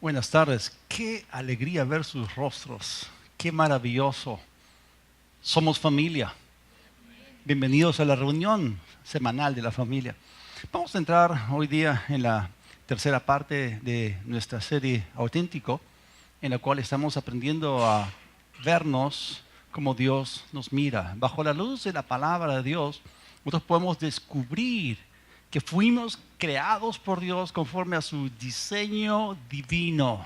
Buenas tardes. Qué alegría ver sus rostros. Qué maravilloso. Somos familia. Bienvenidos a la reunión semanal de la familia. Vamos a entrar hoy día en la tercera parte de nuestra serie Auténtico, en la cual estamos aprendiendo a vernos como Dios nos mira. Bajo la luz de la palabra de Dios, nosotros podemos descubrir que fuimos creados por Dios conforme a su diseño divino.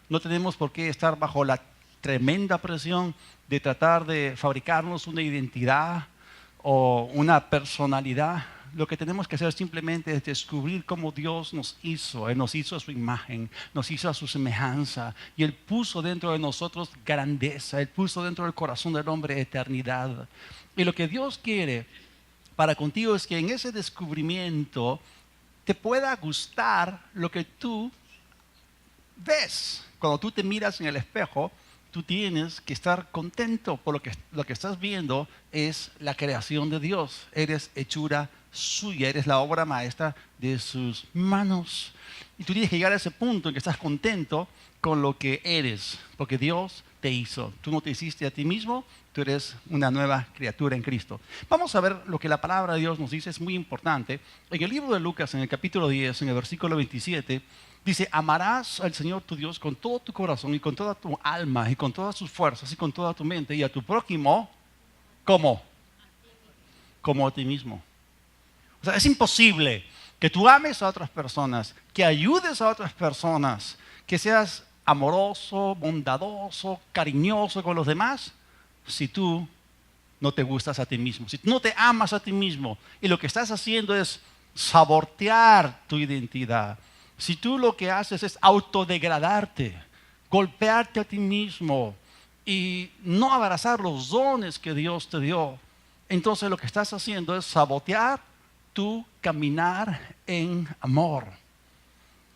No tenemos por qué estar bajo la tremenda presión de tratar de fabricarnos una identidad o una personalidad. Lo que tenemos que hacer simplemente es descubrir cómo Dios nos hizo. Él nos hizo a su imagen, nos hizo a su semejanza. Y Él puso dentro de nosotros grandeza. Él puso dentro del corazón del hombre eternidad. Y lo que Dios quiere para contigo es que en ese descubrimiento te pueda gustar lo que tú ves. Cuando tú te miras en el espejo, tú tienes que estar contento por lo que estás viendo es la creación de Dios. Eres hechura suya, eres la obra maestra de sus manos. Y tú tienes que llegar a ese punto en que estás contento con lo que eres, porque Dios te hizo. Tú no te hiciste a ti mismo, tú eres una nueva criatura en Cristo. Vamos a ver lo que la palabra de Dios nos dice, es muy importante. En el libro de Lucas, en el capítulo 10, en el versículo 27, dice: amarás al Señor tu Dios con todo tu corazón y con toda tu alma y con todas tus fuerzas y con toda tu mente, y a tu prójimo, ¿cómo? Como a ti mismo. O sea, es imposible que tú ames a otras personas, que ayudes a otras personas, que seas amoroso, bondadoso, cariñoso con los demás, si tú no te gustas a ti mismo, si tú no te amas a ti mismo y lo que estás haciendo es sabotear tu identidad. Si tú lo que haces es autodegradarte, golpearte a ti mismo y no abrazar los dones que Dios te dio, entonces lo que estás haciendo es sabotear tu caminar en amor.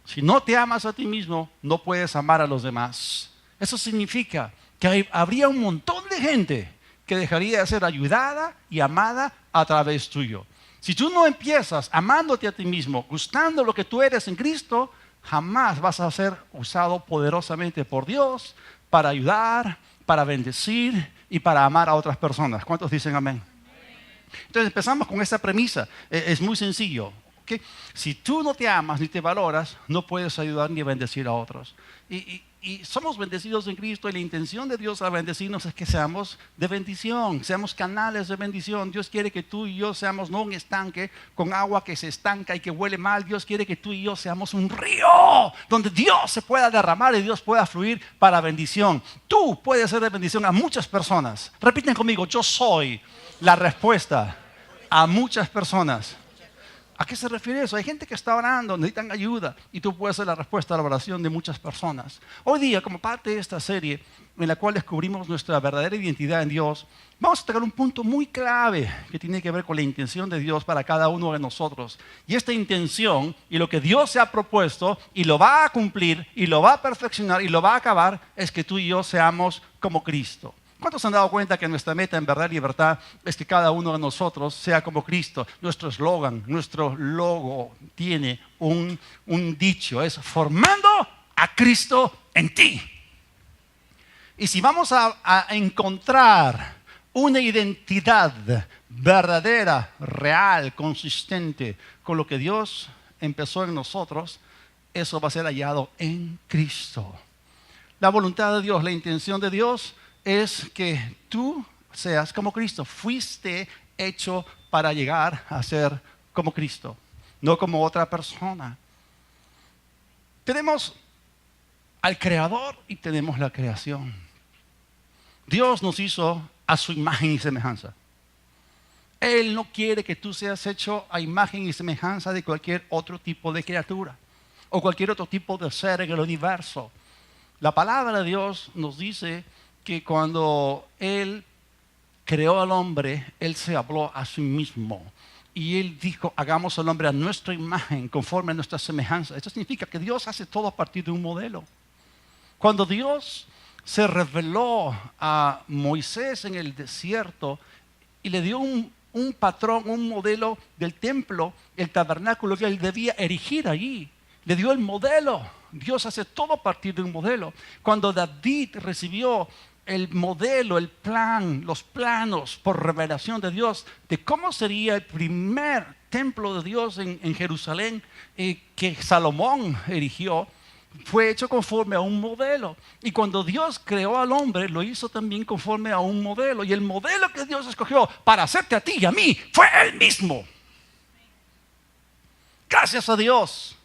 Si no te amas a ti mismo, no puedes amar a los demás. Eso significa que habría un montón de gente que dejaría de ser ayudada y amada a través tuyo. Si tú no empiezas amándote a ti mismo, gustando lo que tú eres en Cristo, jamás vas a ser usado poderosamente por Dios para ayudar, para bendecir y para amar a otras personas. ¿Cuántos dicen amén? Entonces empezamos con esta premisa. Es muy sencillo. ¿Okay? Si tú no te amas ni te valoras, no puedes ayudar ni bendecir a otros. Y somos bendecidos en Cristo, y la intención de Dios al bendecirnos es que seamos de bendición, seamos canales de bendición. Dios quiere que tú y yo seamos no un estanque con agua que se estanca y que huele mal. Dios quiere que tú y yo seamos un río donde Dios se pueda derramar y Dios pueda fluir para bendición. Tú puedes ser de bendición a muchas personas. Repiten conmigo: yo soy la respuesta a muchas personas. ¿A qué se refiere eso? Hay gente que está orando, necesitan ayuda, y tú puedes ser la respuesta a la oración de muchas personas. Hoy día, como parte de esta serie en la cual descubrimos nuestra verdadera identidad en Dios, vamos a tocar un punto muy clave que tiene que ver con la intención de Dios para cada uno de nosotros. Y esta intención y lo que Dios se ha propuesto y lo va a cumplir y lo va a perfeccionar y lo va a acabar es que tú y yo seamos como Cristo. ¿Cuántos se han dado cuenta que nuestra meta en verdad y libertad es que cada uno de nosotros sea como Cristo? Nuestro eslogan, nuestro logo tiene un dicho, es formando a Cristo en ti. Y si vamos a encontrar una identidad verdadera, real, consistente con lo que Dios empezó en nosotros, eso va a ser hallado en Cristo. La voluntad de Dios, la intención de Dios es que tú seas como Cristo. Fuiste hecho para llegar a ser como Cristo, no como otra persona. Tenemos al Creador y tenemos la creación. Dios nos hizo a su imagen y semejanza. Él no quiere que tú seas hecho a imagen y semejanza de cualquier otro tipo de criatura o cualquier otro tipo de ser en el universo. La palabra de Dios nos dice que cuando Él creó al hombre, Él se habló a sí mismo. Y Él dijo: hagamos al hombre a nuestra imagen, conforme a nuestra semejanza. Esto significa que Dios hace todo a partir de un modelo. Cuando Dios se reveló a Moisés en el desierto y le dio un patrón, un modelo del templo, el tabernáculo que Él debía erigir allí, Le dio el modelo. Dios hace todo a partir de un modelo. Cuando David recibió el modelo, el plan, los planos por revelación de Dios de cómo sería el primer templo de Dios en Jerusalén que Salomón erigió, fue hecho conforme a un modelo. Y cuando Dios creó al hombre, lo hizo también conforme a un modelo. Y el modelo que Dios escogió para hacerte a ti y a mí fue el mismo. Gracias a Dios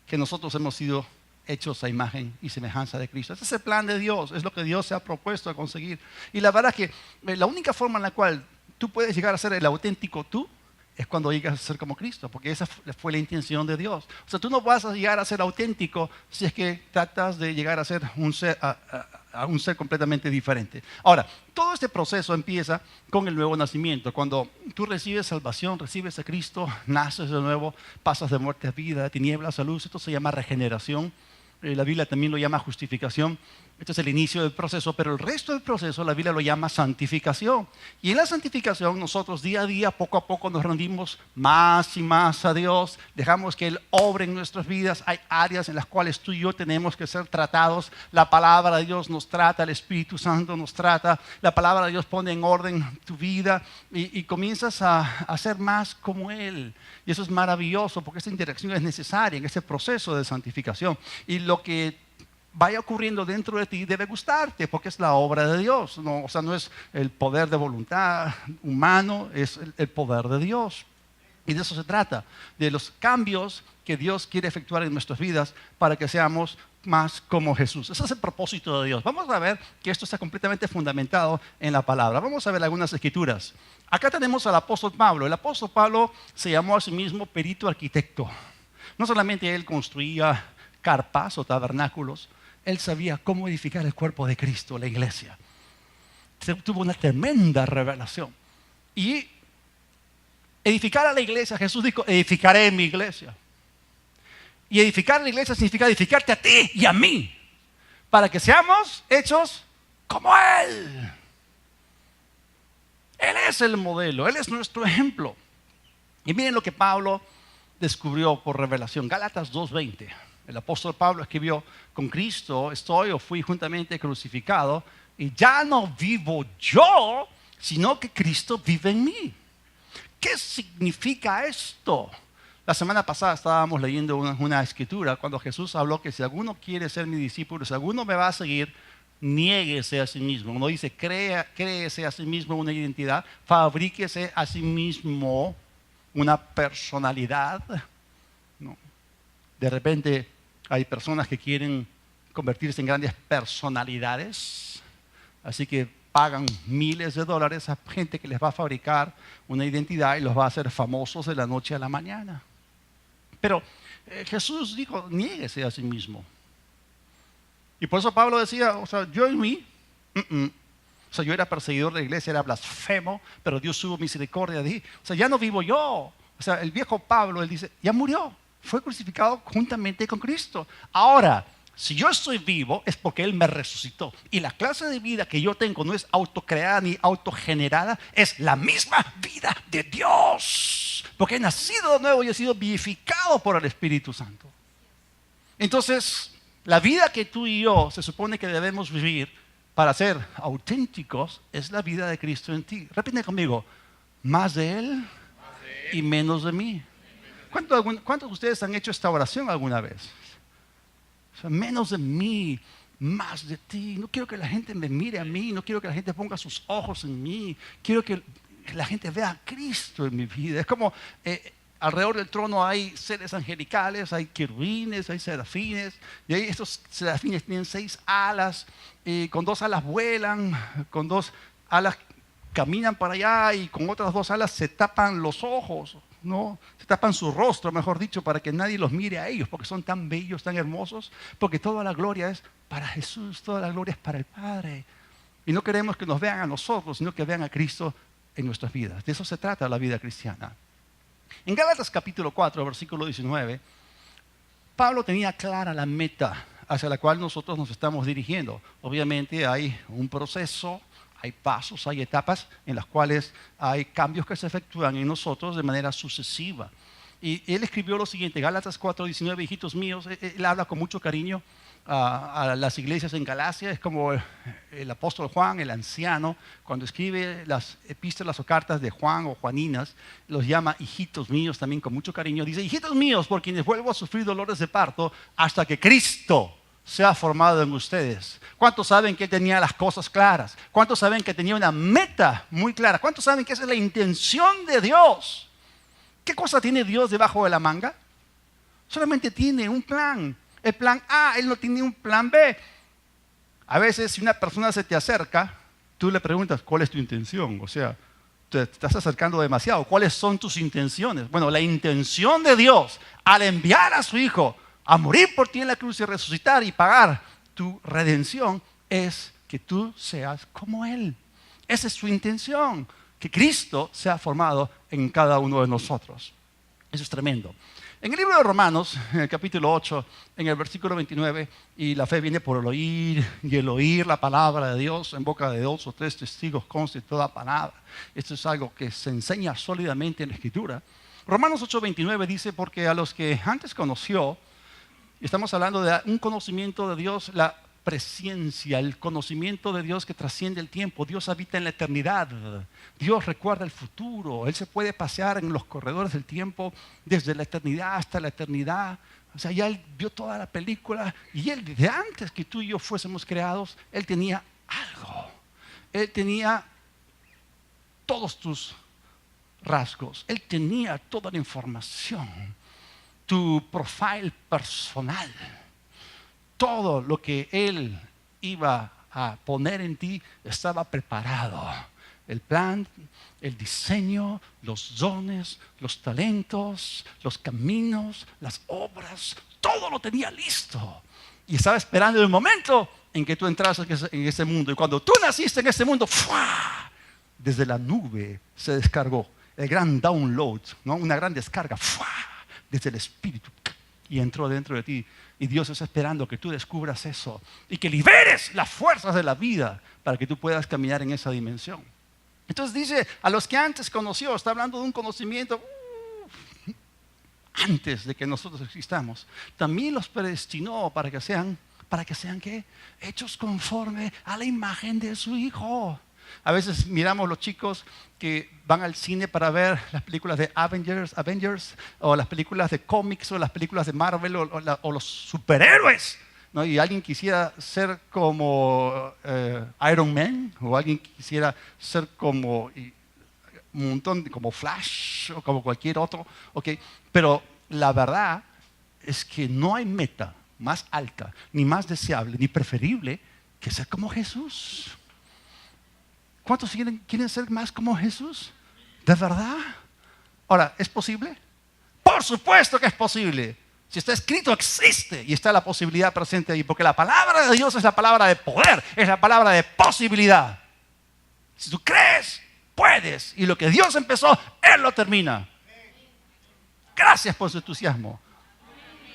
que nosotros hemos sido hechos a imagen y semejanza de Cristo. Ese es el plan de Dios, es lo que Dios se ha propuesto a conseguir. Y la verdad es que la única forma en la cual tú puedes llegar a ser el auténtico tú es cuando llegas a ser como Cristo, porque esa fue la intención de Dios. O sea, tú no vas a llegar a ser auténtico si es que tratas de llegar a ser un ser completamente diferente. Ahora, todo este proceso empieza con el nuevo nacimiento. Cuando tú recibes salvación, recibes a Cristo, naces de nuevo, pasas de muerte a vida, de tinieblas a luz. Esto se llama regeneración. La Biblia también lo llama justificación. Este es el inicio del proceso, pero el resto del proceso la Biblia lo llama santificación. Y en la santificación nosotros día a día, poco a poco nos rendimos más y más a Dios. Dejamos que Él obre en nuestras vidas. Hay áreas en las cuales tú y yo tenemos que ser tratados. La palabra de Dios nos trata, el Espíritu Santo nos trata. La palabra de Dios pone en orden tu vida y comienzas a ser más como Él. Y eso es maravilloso porque esta interacción es necesaria en ese proceso de santificación. Y lo que vaya ocurriendo dentro de ti debe gustarte porque es la obra de Dios. No, o sea, no es el poder de voluntad humano, es el poder de Dios. Y de eso se trata, de los cambios que Dios quiere efectuar en nuestras vidas para que seamos más como Jesús. Ese es el propósito de Dios. Vamos a ver que esto está completamente fundamentado en la palabra. Vamos a ver algunas escrituras. Acá tenemos al apóstol Pablo. El apóstol Pablo se llamó a sí mismo perito arquitecto. No solamente él construía carpas o tabernáculos, él sabía cómo edificar el cuerpo de Cristo, la iglesia. Tuvo una tremenda revelación. Y edificar a la iglesia, Jesús dijo, edificaré mi iglesia. Y edificar la iglesia significa edificarte a ti y a mí, para que seamos hechos como Él. Él es el modelo, Él es nuestro ejemplo. Y miren lo que Pablo descubrió por revelación. Gálatas 2:20. El apóstol Pablo escribió, con Cristo estoy o fui juntamente crucificado y ya no vivo yo, sino que Cristo vive en mí. ¿Qué significa esto? La semana pasada estábamos leyendo una escritura cuando Jesús habló que si alguno quiere ser mi discípulo, si alguno me va a seguir, niéguese a sí mismo. Uno dice, créese a sí mismo una identidad, fabríquese a sí mismo una personalidad. No. De repente hay personas que quieren convertirse en grandes personalidades, así que pagan miles de dólares a gente que les va a fabricar una identidad y los va a hacer famosos de la noche a la mañana. Pero Jesús dijo, niéguese a sí mismo. Y por eso Pablo decía, o sea, yo en mí, o sea, yo era perseguidor de la iglesia, era blasfemo, pero Dios tuvo misericordia de mí. O sea, ya no vivo yo. O sea, el viejo Pablo, él dice, ya murió. Fue crucificado juntamente con Cristo. Ahora, si yo estoy vivo es porque Él me resucitó. Y la clase de vida que yo tengo no es autocreada ni autogenerada, es la misma vida de Dios. Porque he nacido de nuevo y he sido vivificado por el Espíritu Santo. Entonces, la vida que tú y yo se supone que debemos vivir para ser auténticos es la vida de Cristo en ti. Repite conmigo, más de Él y menos de mí. ¿Cuántos de ustedes han hecho esta oración alguna vez? O sea, menos de mí, más de ti. No quiero que la gente me mire a mí, no quiero que la gente ponga sus ojos en mí. Quiero que la gente vea a Cristo en mi vida. Es como alrededor del trono hay seres angelicales, hay querubines, hay serafines. Y ahí estos serafines tienen 6 alas, con 2 alas vuelan, con 2 alas caminan para allá y con otras 2 alas se tapan los ojos. No, se tapan su rostro, mejor dicho, para que nadie los mire a ellos, porque son tan bellos, tan hermosos, porque toda la gloria es para Jesús, toda la gloria es para el Padre. Y no queremos que nos vean a nosotros, sino que vean a Cristo en nuestras vidas. De eso se trata la vida cristiana. En Gálatas capítulo 4, versículo 19, Pablo tenía clara la meta hacia la cual nosotros nos estamos dirigiendo. Obviamente hay un proceso, hay pasos, hay etapas en las cuales hay cambios que se efectúan en nosotros de manera sucesiva. Y él escribió lo siguiente, Gálatas 4:19, hijitos míos, él habla con mucho cariño a las iglesias en Galacia. Es como el apóstol Juan, el anciano, cuando escribe las epístolas o cartas de Juan o Juaninas, los llama hijitos míos también con mucho cariño. Dice, hijitos míos, por quienes vuelvo a sufrir dolores de parto hasta que Cristo sea formado en ustedes. ¿Cuántos saben que él tenía las cosas claras? ¿Cuántos saben que tenía una meta muy clara? ¿Cuántos saben que esa es la intención de Dios? ¿Qué cosa tiene Dios debajo de la manga? Solamente tiene un plan. El plan A, él no tiene un plan B. A veces si una persona se te acerca, tú le preguntas, ¿cuál es tu intención? O sea, te estás acercando demasiado. ¿Cuáles son tus intenciones? Bueno, la intención de Dios al enviar a su Hijo a morir por ti en la cruz y resucitar y pagar tu redención es que tú seas como Él. Esa es su intención, que Cristo sea formado en cada uno de nosotros. Eso es tremendo. En el libro de Romanos, en el capítulo 8, en el versículo 29, y la fe viene por el oír, y el oír la palabra de Dios en boca de 2 o 3 testigos conste toda palabra. Esto es algo que se enseña sólidamente en la Escritura. Romanos 8:29 dice, porque a los que antes conoció, estamos hablando de un conocimiento de Dios, la presciencia, el conocimiento de Dios que trasciende el tiempo. Dios habita en la eternidad. Dios recuerda el futuro. Él se puede pasear en los corredores del tiempo desde la eternidad hasta la eternidad. O sea, ya Él vio toda la película y Él, desde antes que tú y yo fuésemos creados, Él tenía algo. Él tenía todos tus rasgos. Él tenía toda la información. Tu profile personal, todo lo que Él iba a poner en ti estaba preparado. El plan, el diseño, los dones, los talentos, los caminos, las obras, todo lo tenía listo. Y estaba esperando el momento en que tú entras en ese mundo. Y cuando tú naciste en ese mundo, ¡fua!, desde la nube se descargó el gran download, ¿no? Una gran descarga, ¡fua!, desde el Espíritu, y entró dentro de ti. Y Dios está esperando que tú descubras eso y que liberes las fuerzas de la vida para que tú puedas caminar en esa dimensión. Entonces dice, a los que antes conoció, está hablando de un conocimiento antes de que nosotros existamos, también los predestinó para que sean ¿qué? Hechos conforme a la imagen de su Hijo. A veces miramos los chicos que van al cine para ver las películas de Avengers, o las películas de cómics, o las películas de Marvel, o los superhéroes, ¿no? Y alguien quisiera ser como Iron Man, o alguien quisiera ser como un montón, como Flash, o como cualquier otro, ¿okay? Pero la verdad es que no hay meta más alta, ni más deseable, ni preferible que ser como Jesús. ¿Cuántos quieren ser más como Jesús? ¿De verdad? Ahora, ¿es posible? Por supuesto que es posible. Si está escrito, existe y está la posibilidad presente ahí. Porque la palabra de Dios es la palabra de poder, es la palabra de posibilidad. Si tú crees, puedes. Y lo que Dios empezó, Él lo termina. Gracias por su entusiasmo.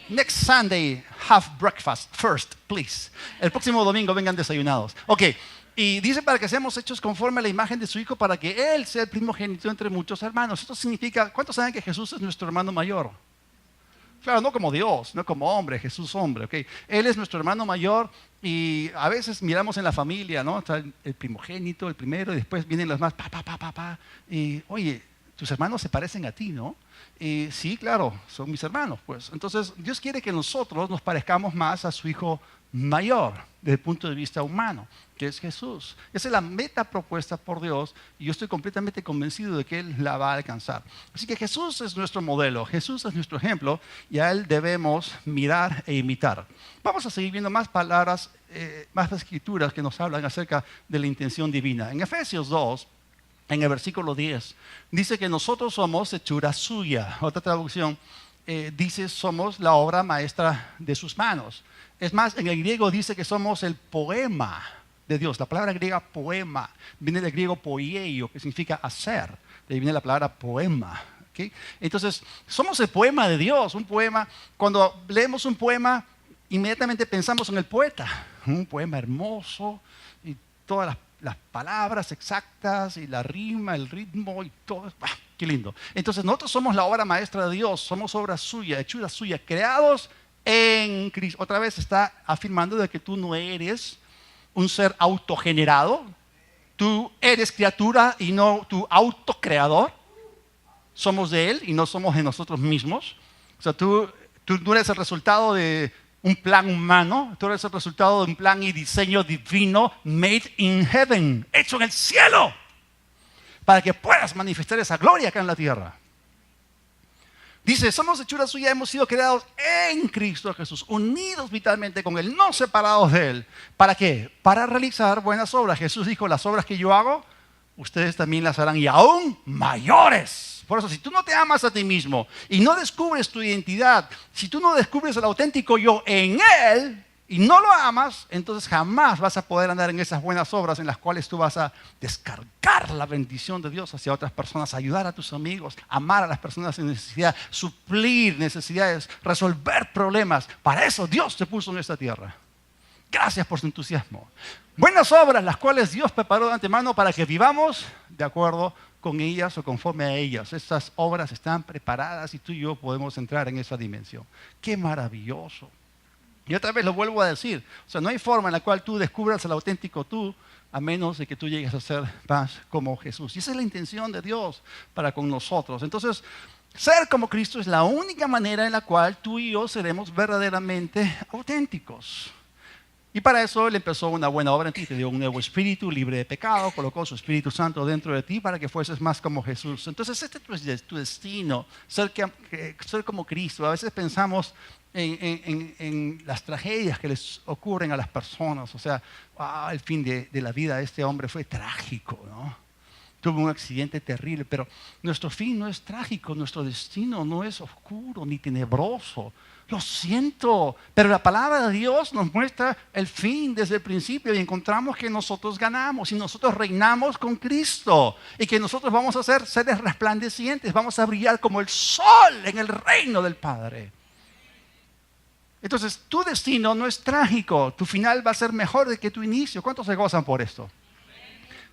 Next Sunday, have breakfast first, please. El próximo domingo vengan desayunados. Ok. Y dice para que seamos hechos conforme a la imagen de su Hijo, para que Él sea el primogénito entre muchos hermanos. Esto significa, ¿cuántos saben que Jesús es nuestro hermano mayor? Claro, no como Dios, no como hombre, Jesús hombre, ¿ok? Él es nuestro hermano mayor y a veces miramos en la familia, ¿no? Está el primogénito, el primero, y después vienen los más, pa. Y, oye, tus hermanos se parecen a ti, ¿no? Y sí, claro, son mis hermanos, pues. Entonces, Dios quiere que nosotros nos parezcamos más a su Hijo mayor, desde el punto de vista humano, que es Jesús. Esa es la meta propuesta por Dios y yo estoy completamente convencido de que Él la va a alcanzar. Así que Jesús es nuestro modelo, Jesús es nuestro ejemplo y a Él debemos mirar e imitar. Vamos a seguir viendo más palabras, más escrituras que nos hablan acerca de la intención divina. En Efesios 2, en el versículo 10, dice que nosotros somos hechura suya. Otra traducción dice somos la obra maestra de sus manos. Es más, en el griego dice que somos el poema de Dios. La palabra griega poema viene del griego poieio, que significa hacer. De ahí viene la palabra poema. ¿Okay? Entonces, somos el poema de Dios. Un poema, cuando leemos un poema, inmediatamente pensamos en el poeta. Un poema hermoso y todas las palabras exactas y la rima, el ritmo y todo Qué lindo. Entonces nosotros somos la obra maestra de Dios, somos obra suya, hechura suya, creados en Cristo. Otra vez está afirmando de que tú no eres un ser autogenerado, tú eres criatura y no tu autocreador. Somos de Él y no somos de nosotros mismos. O sea, tú no eres el resultado de un plan humano, tú eres el resultado de un plan y diseño divino, made in heaven, hecho en el cielo, para que puedas manifestar esa gloria acá en la tierra. Dice, somos hechura suya, hemos sido creados en Cristo Jesús, unidos vitalmente con Él, no separados de Él. ¿Para qué? Para realizar buenas obras. Jesús dijo, las obras que yo hago, ustedes también las harán y aún mayores. Por eso, si tú no te amas a ti mismo y no descubres tu identidad, si tú no descubres el auténtico yo en Él y no lo amas, entonces jamás vas a poder andar en esas buenas obras en las cuales tú vas a descargar la bendición de Dios hacia otras personas, ayudar a tus amigos, amar a las personas en necesidad, suplir necesidades, resolver problemas. Para eso Dios te puso en esta tierra. Gracias por su entusiasmo. Buenas obras, las cuales Dios preparó de antemano para que vivamos de acuerdo con ellas o conforme a ellas. Estas obras están preparadas y tú y yo podemos entrar en esa dimensión. ¡Qué maravilloso! Y otra vez lo vuelvo a decir. O sea, no hay forma en la cual tú descubras el auténtico tú a menos de que tú llegues a ser más como Jesús. Y esa es la intención de Dios para con nosotros. Entonces, ser como Cristo es la única manera en la cual tú y yo seremos verdaderamente auténticos. Y para eso Él empezó una buena obra en ti, te dio un nuevo espíritu libre de pecado, colocó su Espíritu Santo dentro de ti para que fueses más como Jesús. Entonces este es tu destino, ser como Cristo. A veces pensamos en las tragedias que les ocurren a las personas. O sea, el fin de la vida de este hombre fue trágico, ¿no? Tuvo un accidente terrible, pero nuestro fin no es trágico, nuestro destino no es oscuro ni tenebroso. Lo siento, pero la palabra de Dios nos muestra el fin desde el principio y encontramos que nosotros ganamos y nosotros reinamos con Cristo y que nosotros vamos a ser seres resplandecientes, vamos a brillar como el sol en el reino del Padre. Entonces, tu destino no es trágico, tu final va a ser mejor de que tu inicio. ¿Cuántos se gozan por esto?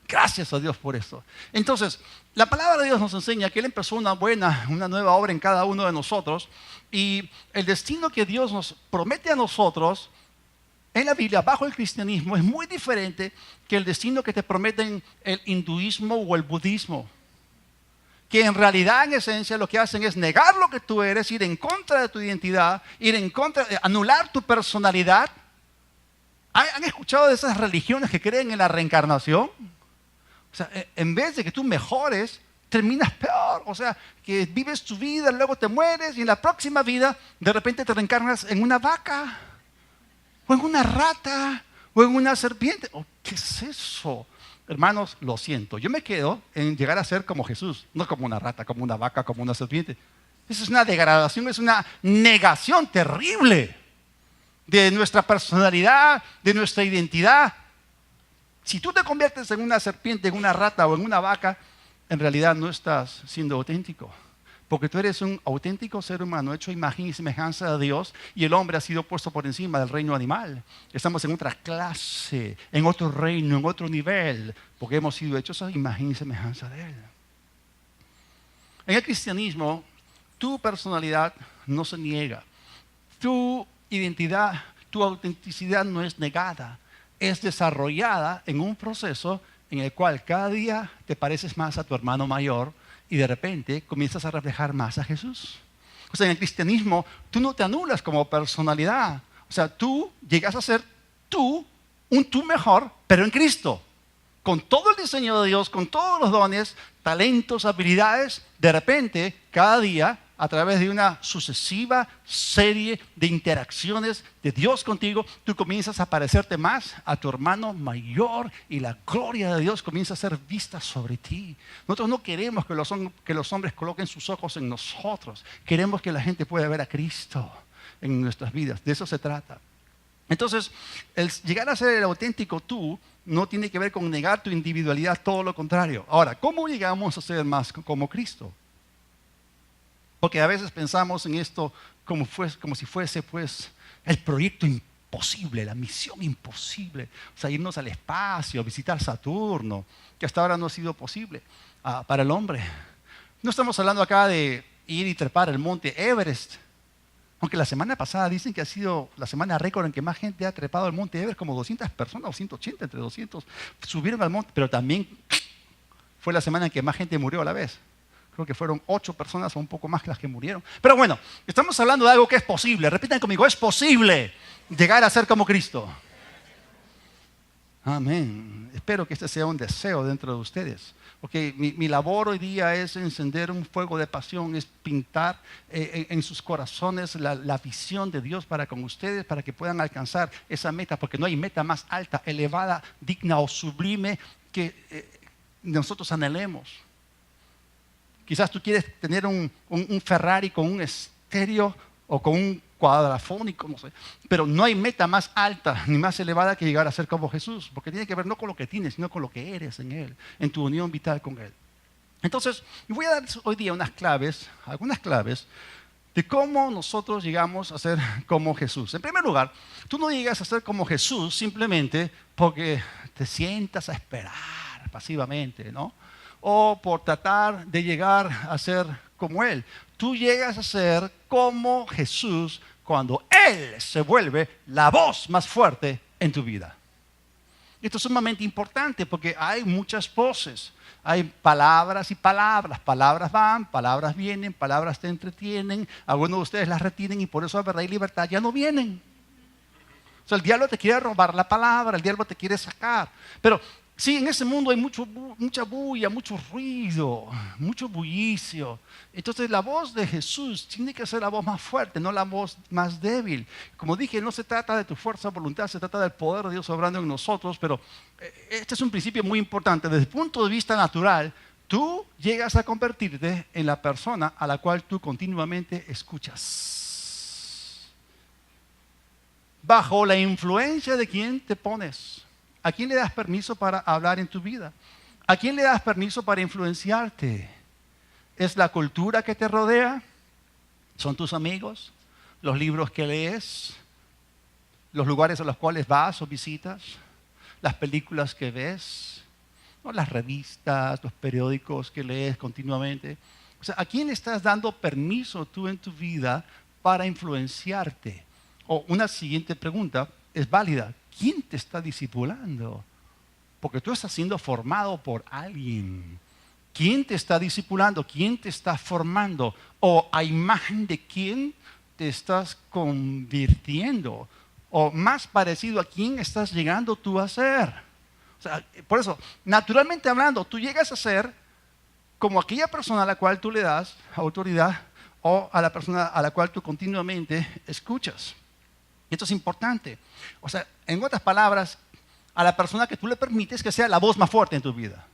Gracias a Dios por esto. Entonces, la palabra de Dios nos enseña que Él empezó una nueva obra en cada uno de nosotros y el destino que Dios nos promete a nosotros en la Biblia, bajo el cristianismo, es muy diferente que el destino que te prometen el hinduismo o el budismo. Que en realidad, en esencia, lo que hacen es negar lo que tú eres, ir en contra de tu identidad, anular tu personalidad. ¿Han escuchado de esas religiones que creen en la reencarnación? O sea, en vez de que tú mejores, terminas peor. O sea, que vives tu vida, luego te mueres y en la próxima vida de repente te reencarnas en una vaca, o en una rata, o en una serpiente. ¿Qué es eso? Hermanos, lo siento. Yo me quedo en llegar a ser como Jesús, no como una rata, como una vaca, como una serpiente. Eso es una degradación, es una negación terrible de nuestra personalidad, de nuestra identidad. Si tú te conviertes en una serpiente, en una rata o en una vaca, en realidad no estás siendo auténtico. Porque tú eres un auténtico ser humano hecho a imagen y semejanza de Dios y el hombre ha sido puesto por encima del reino animal. Estamos en otra clase, en otro reino, en otro nivel, porque hemos sido hechos a imagen y semejanza de Él. En el cristianismo, tu personalidad no se niega. Tu identidad, tu autenticidad no es negada. Es desarrollada en un proceso en el cual cada día te pareces más a tu hermano mayor y de repente comienzas a reflejar más a Jesús. O sea, en el cristianismo tú no te anulas como personalidad. O sea, tú llegas a ser un tú mejor, pero en Cristo. Con todo el diseño de Dios, con todos los dones, talentos, habilidades, de repente, cada día, a través de una sucesiva serie de interacciones de Dios contigo, tú comienzas a parecerte más a tu hermano mayor y la gloria de Dios comienza a ser vista sobre ti. Nosotros no queremos que los hombres coloquen sus ojos en nosotros. Queremos que la gente pueda ver a Cristo en nuestras vidas. De eso se trata. Entonces, el llegar a ser el auténtico tú no tiene que ver con negar tu individualidad, todo lo contrario. Ahora, ¿cómo llegamos a ser más como Cristo? Porque a veces pensamos en esto como si fuese pues el proyecto imposible, la misión imposible. O sea, irnos al espacio, visitar Saturno, que hasta ahora no ha sido posible para el hombre. No estamos hablando acá de ir y trepar el monte Everest. Aunque la semana pasada dicen que ha sido la semana récord en que más gente ha trepado al monte Everest, como 200 personas, o 180, entre 200, subieron al monte, pero también fue la semana en que más gente murió a la vez. Creo que fueron 8 personas o un poco más las que murieron. Pero bueno, estamos hablando de algo que es posible. Repitan conmigo, es posible llegar a ser como Cristo. Amén. Espero que este sea un deseo dentro de ustedes. Porque mi labor hoy día es encender un fuego de pasión, es pintar en sus corazones la visión de Dios para con ustedes, para que puedan alcanzar esa meta, porque no hay meta más alta, elevada, digna o sublime que nosotros anhelemos. Quizás tú quieres tener un Ferrari con un estéreo o con un cuadrafónico, no sé. Pero no hay meta más alta ni más elevada que llegar a ser como Jesús, porque tiene que ver no con lo que tienes, sino con lo que eres en Él, en tu unión vital con Él. Entonces, voy a dar hoy día algunas claves de cómo nosotros llegamos a ser como Jesús. En primer lugar, tú no llegas a ser como Jesús simplemente porque te sientas a esperar pasivamente, ¿no? O por tratar de llegar a ser como Él. Tú llegas a ser como Jesús cuando Él se vuelve la voz más fuerte en tu vida. Esto es sumamente importante porque hay muchas voces. Hay palabras y palabras. Palabras van, palabras vienen, palabras te entretienen. Algunos de ustedes las retienen y por eso la verdad y libertad ya no vienen. O sea, el diablo te quiere robar la palabra, el diablo te quiere sacar. Pero sí, en ese mundo hay mucha bulla, mucho ruido, mucho bullicio. Entonces la voz de Jesús tiene que ser la voz más fuerte, no la voz más débil. Como dije, no se trata de tu fuerza de voluntad, se trata del poder de Dios obrando en nosotros, pero este es un principio muy importante. Desde el punto de vista natural, tú llegas a convertirte en la persona a la cual tú continuamente escuchas. Bajo la influencia de quién te pones. ¿A quién le das permiso para hablar en tu vida? ¿A quién le das permiso para influenciarte? ¿Es la cultura que te rodea? ¿Son tus amigos? ¿Los libros que lees? ¿Los lugares a los cuales vas o visitas? ¿Las películas que ves? ¿No? ¿Las revistas, los periódicos que lees continuamente? O sea, ¿a quién le estás dando permiso tú en tu vida para influenciarte? O una siguiente pregunta es válida. ¿Quién te está discipulando? Porque tú estás siendo formado por alguien. ¿Quién te está discipulando? ¿Quién te está formando? ¿O a imagen de quién te estás convirtiendo? ¿O más parecido a quién estás llegando tú a ser? O sea, por eso, naturalmente hablando, tú llegas a ser como aquella persona a la cual tú le das autoridad o a la persona a la cual tú continuamente escuchas. Y esto es importante. O sea, en otras palabras, a la persona que tú le permites que sea la voz más fuerte en tu vida.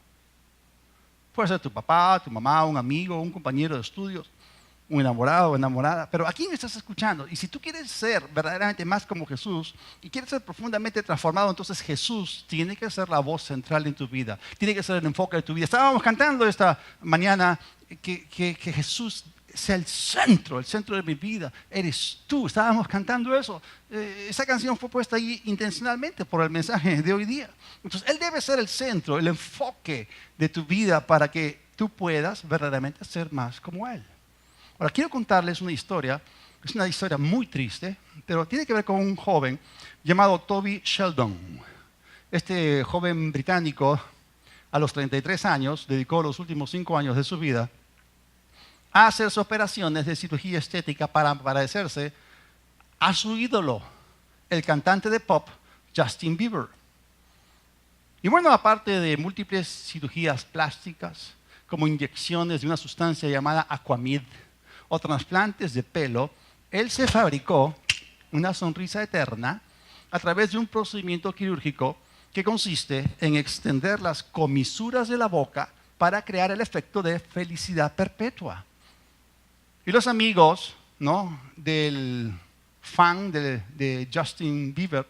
Puede ser tu papá, tu mamá, un amigo, un compañero de estudios, un enamorado o enamorada. Pero ¿a quién estás escuchando? Y si tú quieres ser verdaderamente más como Jesús y quieres ser profundamente transformado, entonces Jesús tiene que ser la voz central en tu vida. Tiene que ser el enfoque de tu vida. Estábamos cantando esta mañana que Jesús sea el centro de mi vida, eres tú. Estábamos cantando eso. Esa canción fue puesta ahí intencionalmente por el mensaje de hoy día. Entonces, Él debe ser el centro, el enfoque de tu vida para que tú puedas verdaderamente ser más como Él. Ahora, quiero contarles una historia. Es una historia muy triste, pero tiene que ver con un joven llamado Toby Sheldon. Este joven británico, a los 33 años, dedicó los últimos 5 años de su vida a hacerse operaciones de cirugía estética para parecerse a su ídolo, el cantante de pop Justin Bieber. Y bueno, aparte de múltiples cirugías plásticas, como inyecciones de una sustancia llamada Aquamid o trasplantes de pelo, él se fabricó una sonrisa eterna a través de un procedimiento quirúrgico que consiste en extender las comisuras de la boca para crear el efecto de felicidad perpetua. Y los amigos, ¿no?, del fan de Justin Bieber,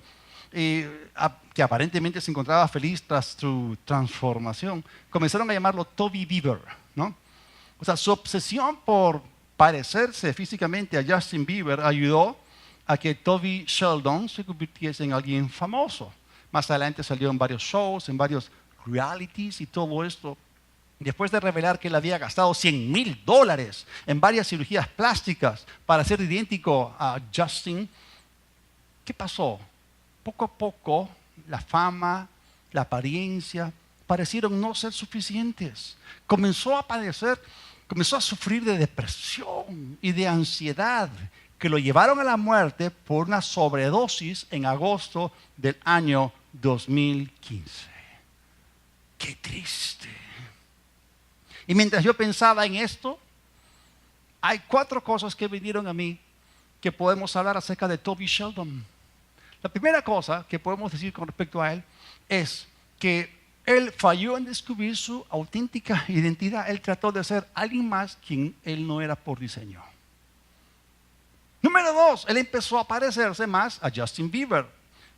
que aparentemente se encontraba feliz tras su transformación, comenzaron a llamarlo Toby Bieber, ¿no? O sea, su obsesión por parecerse físicamente a Justin Bieber ayudó a que Toby Sheldon se convirtiese en alguien famoso. Más adelante salió en varios shows, en varios realities y todo esto. Después de revelar que él había gastado $100,000 en varias cirugías plásticas para ser idéntico a Justin, ¿qué pasó? Poco a poco, la fama, la apariencia, parecieron no ser suficientes. Comenzó a sufrir de depresión y de ansiedad que lo llevaron a la muerte por una sobredosis en agosto del año 2015. ¡Qué triste! Y mientras yo pensaba en esto, hay 4 cosas que vinieron a mí que podemos hablar acerca de Toby Sheldon. La primera cosa que podemos decir con respecto a él es que él falló en descubrir su auténtica identidad. Él trató de ser alguien más quien él no era por diseño. Número 2, él empezó a parecerse más a Justin Bieber.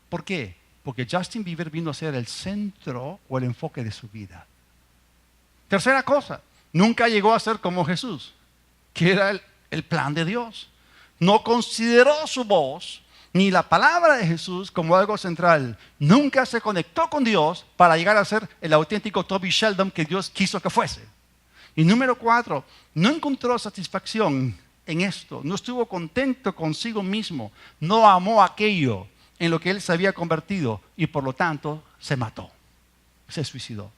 ¿Por qué? Porque Justin Bieber vino a ser el centro o el enfoque de su vida. Tercera cosa, nunca llegó a ser como Jesús, que era el plan de Dios. No consideró su voz ni la palabra de Jesús como algo central. Nunca se conectó con Dios para llegar a ser el auténtico Toby Sheldon que Dios quiso que fuese. Y número 4, no encontró satisfacción en esto. No estuvo contento consigo mismo. No amó aquello en lo que él se había convertido y por lo tanto se mató. Se suicidó.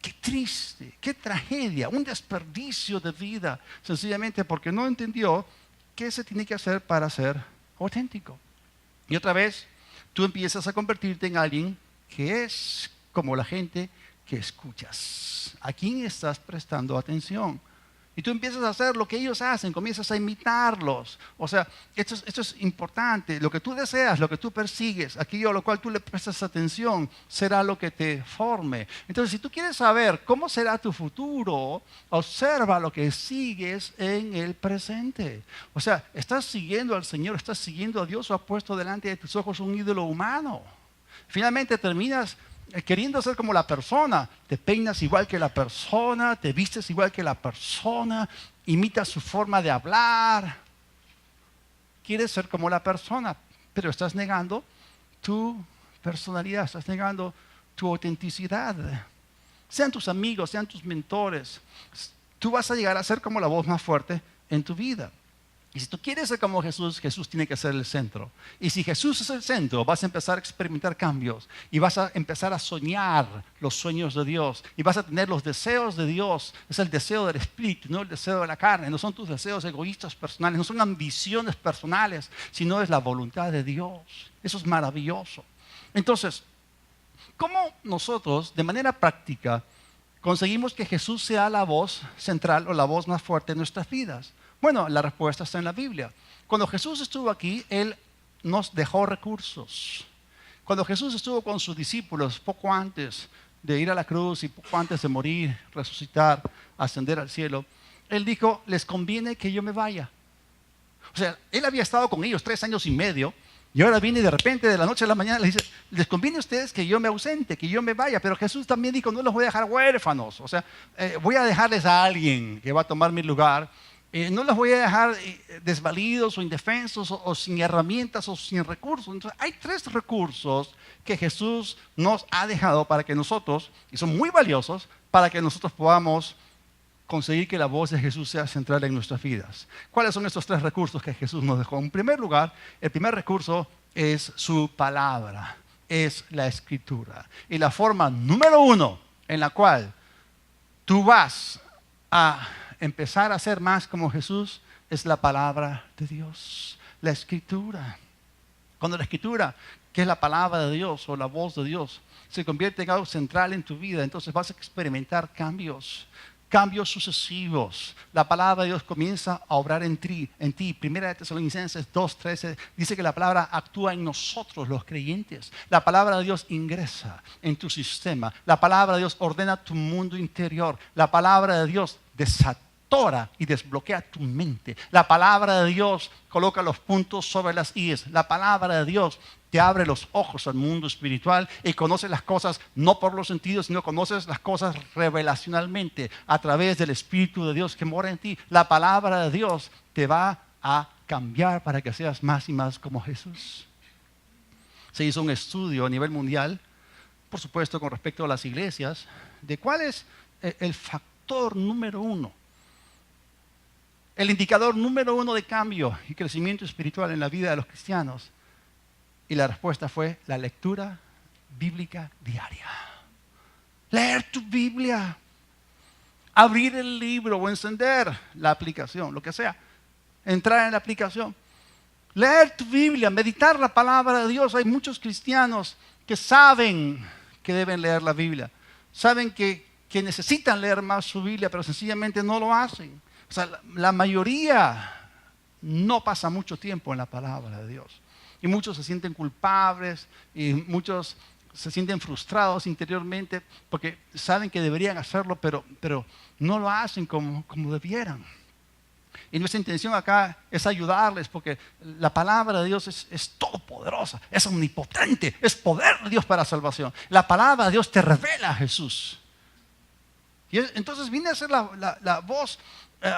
Qué triste, qué tragedia, un desperdicio de vida, sencillamente porque no entendió qué se tiene que hacer para ser auténtico. Y otra vez, tú empiezas a convertirte en alguien que es como la gente que escuchas. ¿A quién estás prestando atención? Y tú empiezas a hacer lo que ellos hacen, comienzas a imitarlos. O sea, esto es importante. Lo que tú deseas, lo que tú persigues, aquello a lo cual tú le prestas atención, será lo que te forme. Entonces, si tú quieres saber cómo será tu futuro, observa lo que sigues en el presente. O sea, ¿estás siguiendo al Señor? ¿Estás siguiendo a Dios o has puesto delante de tus ojos un ídolo humano? Finalmente terminas queriendo ser como la persona, te peinas igual que la persona, te vistes igual que la persona, imitas su forma de hablar. Quieres ser como la persona, pero estás negando tu personalidad, estás negando tu autenticidad. Sean tus amigos, sean tus mentores, tú vas a llegar a ser como la voz más fuerte en tu vida. Y si tú quieres ser como Jesús, Jesús tiene que ser el centro. Y si Jesús es el centro, vas a empezar a experimentar cambios. Y vas a empezar a soñar los sueños de Dios. Y vas a tener los deseos de Dios. Es el deseo del Espíritu, no el deseo de la carne. No son tus deseos egoístas personales, no son ambiciones personales, sino es la voluntad de Dios. Eso es maravilloso. Entonces, ¿cómo nosotros, de manera práctica, conseguimos que Jesús sea la voz central o la voz más fuerte en nuestras vidas? Bueno, la respuesta está en la Biblia. Cuando Jesús estuvo aquí, Él nos dejó recursos. Cuando Jesús estuvo con sus discípulos poco antes de ir a la cruz y poco antes de morir, resucitar, ascender al cielo, Él dijo, les conviene que yo me vaya. O sea, Él había estado con ellos 3 años y medio y ahora viene de repente de la noche a la mañana les dice, les conviene a ustedes que yo me ausente, que yo me vaya. Pero Jesús también dijo, no los voy a dejar huérfanos. O sea, voy a dejarles a alguien que va a tomar mi lugar. No los voy a dejar desvalidos o indefensos o sin herramientas o sin recursos. Entonces, hay 3 recursos que Jesús nos ha dejado para que nosotros, y son muy valiosos, para que nosotros podamos conseguir que la voz de Jesús sea central en nuestras vidas. ¿Cuáles son estos 3 recursos que Jesús nos dejó? En primer lugar, el primer recurso es su palabra, es la Escritura. Y la forma número 1 en la cual tú vas a empezar a ser más como Jesús es la palabra de Dios, la Escritura. Cuando la Escritura, que es la palabra de Dios o la voz de Dios, se convierte en algo central en tu vida, entonces vas a experimentar cambios sucesivos. La palabra de Dios comienza a obrar en ti. Primera de Tesalonicenses 2:13 dice que la palabra actúa en nosotros los creyentes. La palabra de Dios ingresa en tu sistema. La palabra de Dios ordena tu mundo interior. La palabra de Dios desatora y desbloquea tu mente. La palabra de Dios coloca los puntos sobre las íes. La palabra de Dios te abre los ojos al mundo espiritual y conoces las cosas no por los sentidos, sino conoces las cosas revelacionalmente a través del Espíritu de Dios que mora en ti. La palabra de Dios te va a cambiar para que seas más y más como Jesús. Se hizo un estudio a nivel mundial, por supuesto con respecto a las iglesias, de cuál es el factor factor número uno, el indicador número uno de cambio y crecimiento espiritual en la vida de los cristianos? Y la respuesta fue la lectura bíblica diaria. Leer tu Biblia, abrir el libro o encender la aplicación, lo que sea, entrar en la aplicación. Leer tu Biblia, meditar la palabra de Dios. Hay muchos cristianos que saben que deben leer la Biblia. Saben que necesitan leer más su Biblia, pero sencillamente no lo hacen. O sea, la mayoría no pasa mucho tiempo en la palabra de Dios. Y muchos se sienten culpables y muchos se sienten frustrados interiormente porque saben que deberían hacerlo, pero no lo hacen como debieran. Y nuestra intención acá es ayudarles, porque la palabra de Dios es todopoderosa, es omnipotente, es poder de Dios para salvación. La palabra de Dios te revela a Jesús. Y entonces viene a ser la voz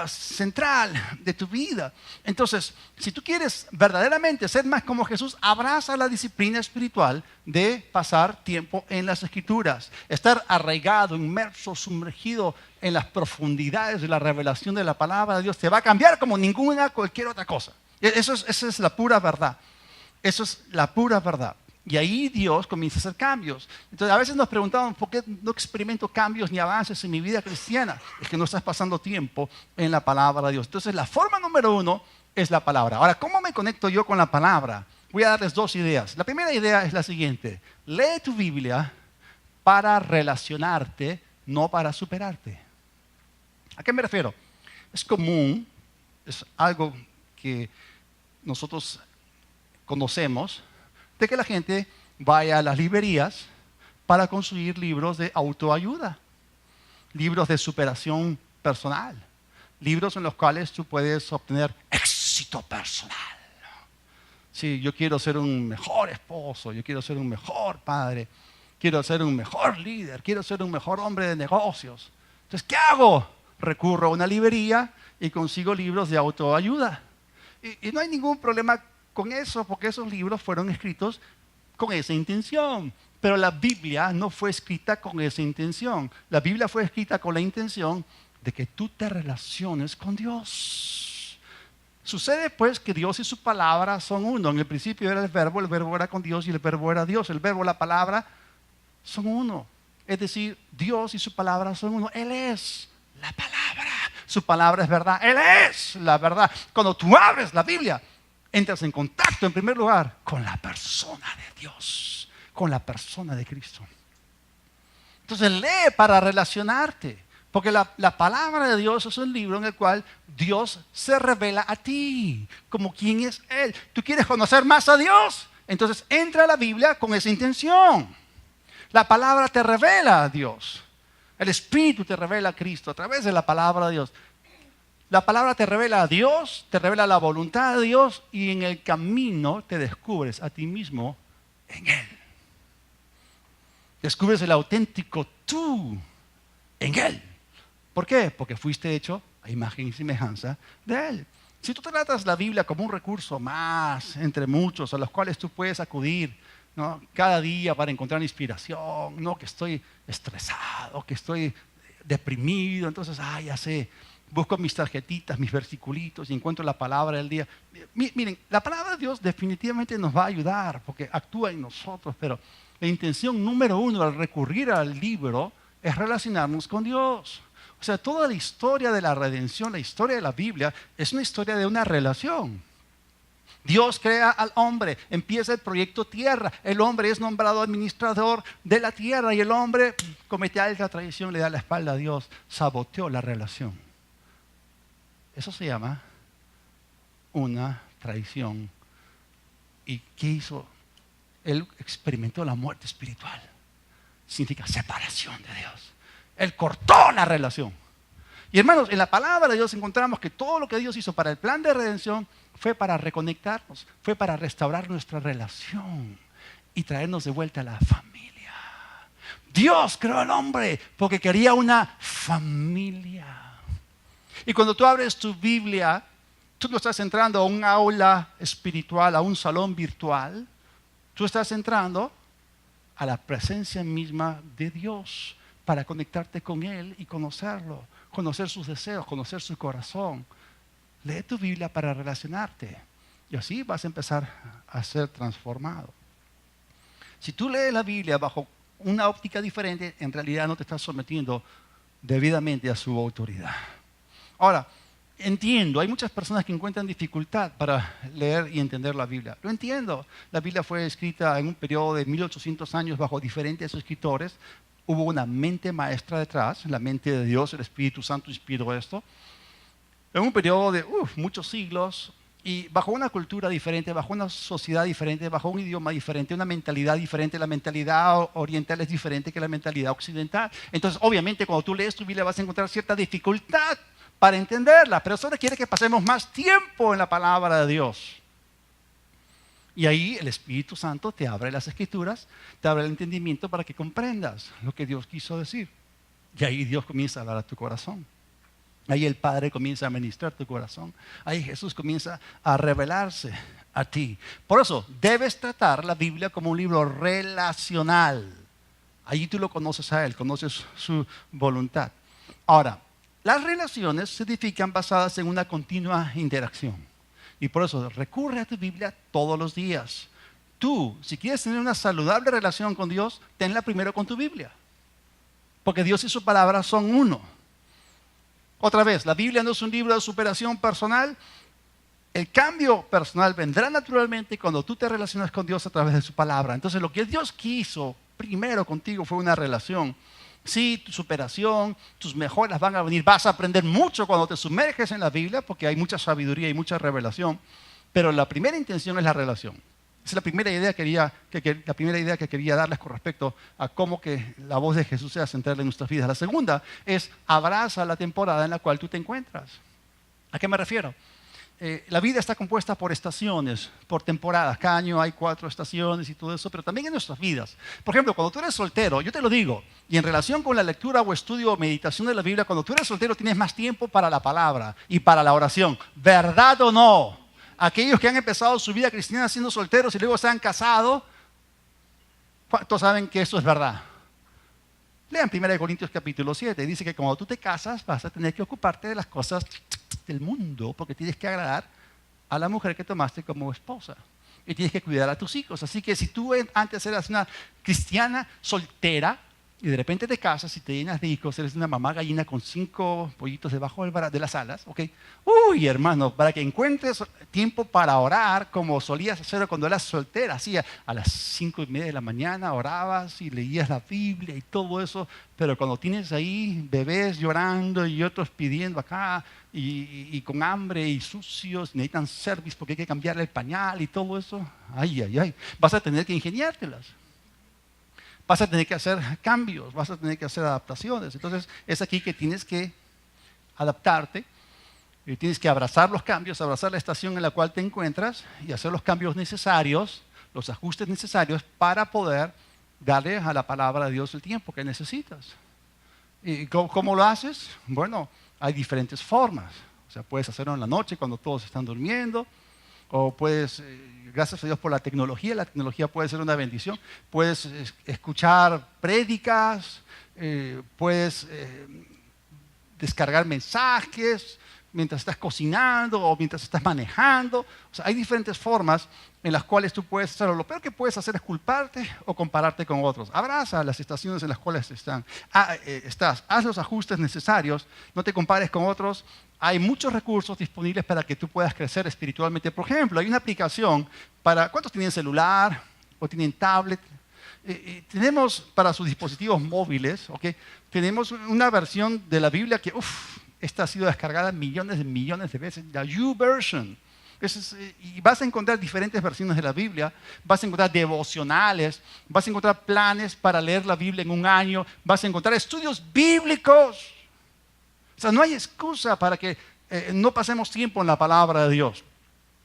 central de tu vida. Entonces, si tú quieres verdaderamente ser más como Jesús, abraza la disciplina espiritual de pasar tiempo en las Escrituras, estar arraigado, inmerso, sumergido en las profundidades de la revelación de la palabra de Dios. Te va a cambiar como cualquier otra cosa. Esa es la pura verdad. Eso es la pura verdad. Y ahí Dios comienza a hacer cambios. Entonces a veces nos preguntamos, ¿por qué no experimento cambios ni avances en mi vida cristiana? Es que no estás pasando tiempo en la palabra de Dios. Entonces la forma número uno es la palabra. Ahora, ¿cómo me conecto yo con la palabra? Voy a darles dos ideas. La primera idea es la siguiente: lee tu Biblia para relacionarte, no para superarte. ¿A qué me refiero? Es común, es algo que nosotros conocemos, de que la gente vaya a las librerías para conseguir libros de autoayuda, libros de superación personal, libros en los cuales tú puedes obtener éxito personal. Sí, yo quiero ser un mejor esposo, yo quiero ser un mejor padre, quiero ser un mejor líder, quiero ser un mejor hombre de negocios. Entonces, ¿qué hago? Recurro a una librería y consigo libros de autoayuda. Y no hay ningún problema con eso, porque esos libros fueron escritos con esa intención. Pero la Biblia no fue escrita con esa intención. La Biblia fue escrita con la intención de que tú te relaciones con Dios. Sucede pues que Dios y su palabra son uno. En el principio era el verbo era con Dios y el verbo era Dios. El verbo, la palabra, son uno. Es decir, Dios y su palabra son uno. Él es la palabra. Su palabra es verdad. Él es la verdad. Cuando tú abres la Biblia, entras en contacto en primer lugar con la persona de Dios, con la persona de Cristo. Entonces lee para relacionarte, porque la palabra de Dios es un libro en el cual Dios se revela a ti, como quién es Él. ¿Tú quieres conocer más a Dios? Entonces entra a la Biblia con esa intención. La palabra te revela a Dios. El Espíritu te revela a Cristo a través de la palabra de Dios. La palabra te revela a Dios, te revela la voluntad de Dios, y en el camino te descubres a ti mismo en Él. Descubres el auténtico tú en Él. ¿Por qué? Porque fuiste hecho a imagen y semejanza de Él. Si tú tratas la Biblia como un recurso más entre muchos a los cuales tú puedes acudir, ¿no?, cada día para encontrar inspiración, no que estoy estresado, que estoy deprimido, entonces, ya sé, busco mis tarjetitas, mis versiculitos y encuentro la palabra del día. Miren, la palabra de Dios definitivamente nos va a ayudar porque actúa en nosotros, pero la intención número uno al recurrir al libro es relacionarnos con Dios. O sea, toda la historia de la redención, la historia de la Biblia, es una historia de una relación. Dios crea al hombre, empieza el proyecto tierra, el hombre es nombrado administrador de la tierra y el hombre comete alta traición, le da la espalda a Dios, saboteó la relación. Eso se llama una traición. ¿Y qué hizo? Él experimentó la muerte espiritual. Significa separación de Dios. Él cortó la relación. Y hermanos, en la palabra de Dios encontramos que todo lo que Dios hizo para el plan de redención fue para reconectarnos, fue para restaurar nuestra relación y traernos de vuelta a la familia. Dios creó al hombre porque quería una familia. Y cuando tú abres tu Biblia, tú no estás entrando a un aula espiritual, a un salón virtual. Tú estás entrando a la presencia misma de Dios para conectarte con Él y conocerlo. conocer sus deseos, conocer su corazón. Lee tu Biblia para relacionarte. Y así vas a empezar a ser transformado. Si tú lees la Biblia bajo una óptica diferente, en realidad no te estás sometiendo debidamente a su autoridad. Ahora, entiendo, hay muchas personas que encuentran dificultad para leer y entender la Biblia. Lo entiendo. La Biblia fue escrita en un periodo de 1800 años bajo diferentes escritores. Hubo una mente maestra detrás, la mente de Dios, el Espíritu Santo inspiró esto. En un periodo de muchos siglos y bajo una cultura diferente, bajo una sociedad diferente, bajo un idioma diferente, una mentalidad diferente. La mentalidad oriental es diferente que la mentalidad occidental. Entonces, obviamente, cuando tú lees tu Biblia vas a encontrar cierta dificultad para entenderla, pero eso requiere que pasemos más tiempo en la palabra de Dios. Y ahí el Espíritu Santo te abre las Escrituras, te abre el entendimiento para que comprendas lo que Dios quiso decir. Y ahí Dios comienza a hablar a tu corazón. Ahí el Padre comienza a ministrar tu corazón. Ahí Jesús comienza a revelarse a ti. Por eso debes tratar la Biblia como un libro relacional. Allí tú lo conoces a Él, conoces su voluntad. Ahora, las relaciones se edifican basadas en una continua interacción. Y por eso recurre a tu Biblia todos los días. Tú, si quieres tener una saludable relación con Dios, tenla primero con tu Biblia. Porque Dios y su palabra son uno. Otra vez, la Biblia no es un libro de superación personal. El cambio personal vendrá naturalmente cuando tú te relacionas con Dios a través de su palabra. Entonces, lo que Dios quiso primero contigo fue una relación. Sí, tu superación, tus mejoras van a venir. Vas a aprender mucho cuando te sumerges en la Biblia porque hay mucha sabiduría y mucha revelación. Pero la primera intención es la relación. Esa es la primera idea que quería darles con respecto a cómo que la voz de Jesús sea central en nuestras vidas. La segunda es abraza la temporada en la cual tú te encuentras. ¿A qué me refiero? La vida está compuesta por estaciones, por temporadas. Cada año hay 4 estaciones y todo eso, pero también en nuestras vidas. Por ejemplo, cuando tú eres soltero, yo te lo digo, y en relación con la lectura o estudio o meditación de la Biblia, cuando tú eres soltero tienes más tiempo para la palabra y para la oración. ¿Verdad o no? Aquellos que han empezado su vida cristiana siendo solteros y luego se han casado, ¿cuántos saben que eso es verdad? Lean 1 Corintios capítulo 7. Dice que cuando tú te casas vas a tener que ocuparte de las cosas del mundo porque tienes que agradar a la mujer que tomaste como esposa. Y tienes que cuidar a tus hijos. Así que si tú antes eras una cristiana soltera y de repente te casas y te llenas de hijos, eres una mamá gallina con 5 pollitos debajo de las alas, ¿ok? Uy, hermano, para que encuentres tiempo para orar como solías hacerlo cuando eras soltera, así a las 5:30 de la mañana orabas y leías la Biblia y todo eso, pero cuando tienes ahí bebés llorando y otros pidiendo acá y con hambre y sucios, necesitan service porque hay que cambiarle el pañal y todo eso, ay, vas a tener que ingeniártelas. Vas a tener que hacer cambios, vas a tener que hacer adaptaciones. Entonces es aquí que tienes que adaptarte, y tienes que abrazar los cambios, abrazar la estación en la cual te encuentras y hacer los cambios necesarios, los ajustes necesarios para poder darle a la palabra de Dios el tiempo que necesitas. ¿Y cómo lo haces? Bueno, hay diferentes formas. O sea, puedes hacerlo en la noche cuando todos están durmiendo. O puedes, gracias a Dios por la tecnología puede ser una bendición. Puedes escuchar prédicas, puedes descargar mensajes mientras estás cocinando o mientras estás manejando. O sea, hay diferentes formas en las cuales tú puedes hacerlo. Lo peor que puedes hacer es culparte o compararte con otros. Abraza las estaciones en las cuales estás. Haz los ajustes necesarios. No te compares con otros. Hay muchos recursos disponibles para que tú puedas crecer espiritualmente. Por ejemplo, hay una aplicación para... ¿Cuántos tienen celular o tienen tablet? Tenemos para sus dispositivos móviles, ¿okay? Tenemos una versión de la Biblia que, esta ha sido descargada millones de veces, la YouVersion. Y vas a encontrar diferentes versiones de la Biblia, vas a encontrar devocionales, vas a encontrar planes para leer la Biblia en un año, vas a encontrar estudios bíblicos. O sea, no hay excusa para que no pasemos tiempo en la palabra de Dios.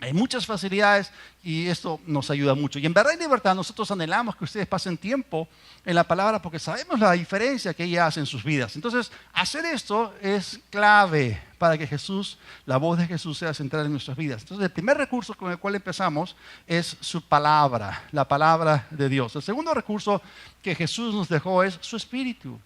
Hay muchas facilidades y esto nos ayuda mucho. Y en verdad y libertad nosotros anhelamos que ustedes pasen tiempo en la palabra porque sabemos la diferencia que ella hace en sus vidas. Entonces, hacer esto es clave para que Jesús, la voz de Jesús sea central en nuestras vidas. Entonces, el primer recurso con el cual empezamos es su palabra, la palabra de Dios. El segundo recurso que Jesús nos dejó es su espíritu.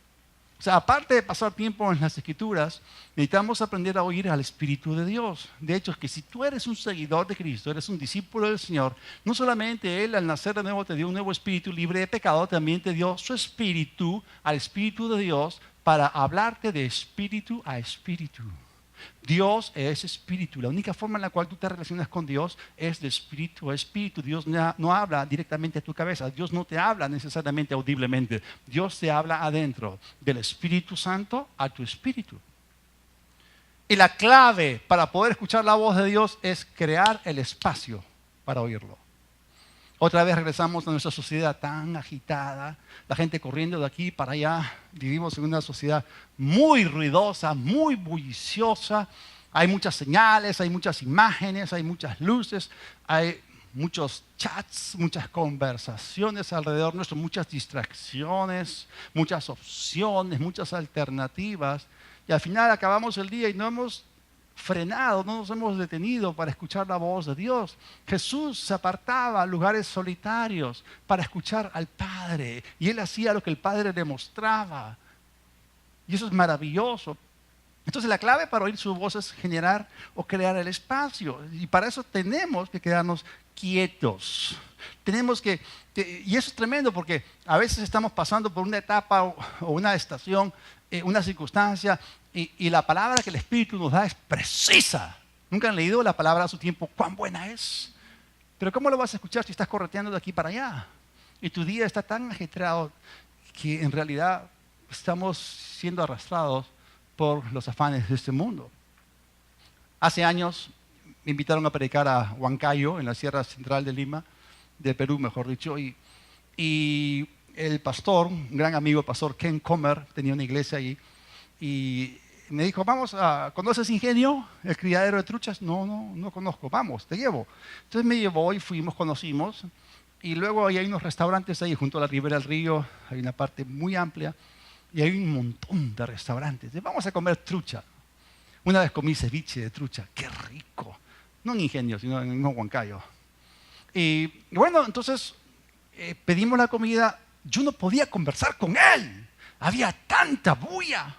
O sea, aparte de pasar tiempo en las Escrituras, necesitamos aprender a oír al Espíritu de Dios. De hecho, es que si tú eres un seguidor de Cristo, eres un discípulo del Señor, no solamente Él al nacer de nuevo te dio un nuevo espíritu libre de pecado, también te dio su espíritu, al Espíritu de Dios, para hablarte de espíritu a espíritu. Dios es espíritu. La única forma en la cual tú te relacionas con Dios es de espíritu a espíritu. Dios no habla directamente a tu cabeza. Dios no te habla necesariamente audiblemente. Dios te habla adentro, del Espíritu Santo a tu espíritu. Y la clave para poder escuchar la voz de Dios es crear el espacio para oírlo. Otra vez regresamos a nuestra sociedad tan agitada, la gente corriendo de aquí para allá. Vivimos en una sociedad muy ruidosa, muy bulliciosa. Hay muchas señales, hay muchas imágenes, hay muchas luces, hay muchos chats, muchas conversaciones alrededor nuestro, muchas distracciones, muchas opciones, muchas alternativas. Y al final acabamos el día y no hemos frenado, no nos hemos detenido para escuchar la voz de Dios. Jesús se apartaba a lugares solitarios para escuchar al Padre y Él hacía lo que el Padre le mostraba. Y eso es maravilloso. Entonces la clave para oír su voz es generar o crear el espacio. Y para eso tenemos que quedarnos quietos. Tenemos y eso es tremendo porque a veces estamos pasando por una etapa o una estación, una circunstancia, y la palabra que el Espíritu nos da es precisa. ¿Nunca han leído la palabra a su tiempo? ¿Cuán buena es? Pero ¿cómo lo vas a escuchar si estás correteando de aquí para allá? Y tu día está tan ajetreado que en realidad estamos siendo arrastrados por los afanes de este mundo. Hace años me invitaron a predicar a Huancayo, en la Sierra Central de Lima, de Perú, mejor dicho, y el pastor, un gran amigo, el pastor Ken Comer, tenía una iglesia allí, y me dijo, ¿conoces Ingenio, el criadero de truchas? No conozco, vamos, te llevo. Entonces me llevó y fuimos, conocimos, y luego hay unos restaurantes ahí junto a la ribera del río, hay una parte muy amplia, y hay un montón de restaurantes. Vamos a comer trucha. Una vez comí ceviche de trucha, qué rico. No en Ingenio, sino en el mismo Huancayo. Y bueno, entonces pedimos la comida. Yo no podía conversar con él. Había tanta bulla.